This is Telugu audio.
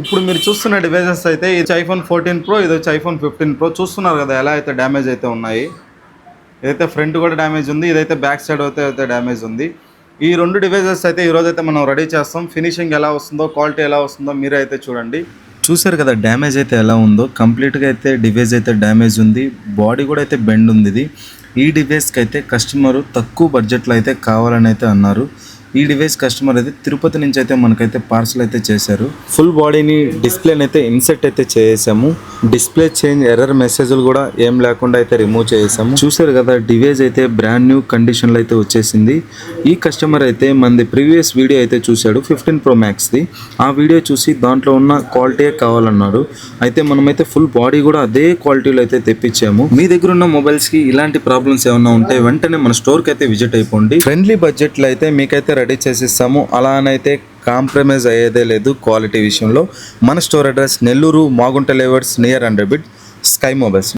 ఇప్పుడు మీరు చూస్తున్న డివైజెస్ అయితే ఇది ఐఫోన్ 14 ప్రో, ఇది వచ్చి ఐఫోన్ 15 ప్రో. చూస్తున్నారు కదా ఎలా అయితే డ్యామేజ్ అయితే ఉన్నాయి. ఇదైతే ఫ్రంట్ కూడా డ్యామేజ్ ఉంది, ఇదైతే బ్యాక్ సైడ్ అయితే డ్యామేజ్ ఉంది. ఈ రెండు డివైజెస్ అయితే ఈరోజు అయితే మనం రెడీ చేస్తాం. ఫినిషింగ్ ఎలా వస్తుందో, క్వాలిటీ ఎలా వస్తుందో మీరే అయితే చూడండి. చూసారు కదా డ్యామేజ్ అయితే ఎలా ఉందో. కంప్లీట్గా అయితే డివైస్ అయితే డ్యామేజ్ ఉంది, బాడీ కూడా అయితే బెండ్ ఉంది. ఇది ఈ డివైస్కి అయితే కస్టమర్ తక్కువ బడ్జెట్లో అయితే కావాలని అయితే అన్నారు. ఈ డివైస్ కస్టమర్ అయితే తిరుపతి నుంచి అయితే మనకైతే పార్సల్ అయితే చేశారు. ఫుల్ బాడీని డిస్ప్లేని అయితే ఇన్సెట్ అయితే చేసాము. డిస్ప్లే చేంజ్ ఎర్రర్ మెసేజ్లు కూడా ఏం లేకుండా అయితే రిమూవ్ చేసాము. చూసారు కదా డివైస్ అయితే బ్రాండ్ న్యూ కండిషన్లో అయితే వచ్చేసింది. ఈ కస్టమర్ అయితే మనది ప్రీవియస్ వీడియో అయితే చూశాడు 15 Pro Maxది. ఆ వీడియో చూసి దాంట్లో ఉన్న క్వాలిటీ కావాలన్నారు. అయితే మనమైతే ఫుల్ బాడీ కూడా అదే క్వాలిటీలో అయితే తెప్పించాము. మీ దగ్గర ఉన్న మొబైల్స్కి ఇలాంటి ప్రాబ్లమ్స్ ఏమైనా ఉంటే వెంటనే మన స్టోర్కి అయితే విజిట్ అయిపోండి. ఫ్రెండ్లీ బడ్జెట్లో అయితే మీకైతే రెడీ చేసిస్తాము. అలానైతే కాంప్రమైజ్ అయ్యేదే లేదు క్వాలిటీ విషయంలో. మన store address Nellore Magunta layouts near 100 bit sky mobiles.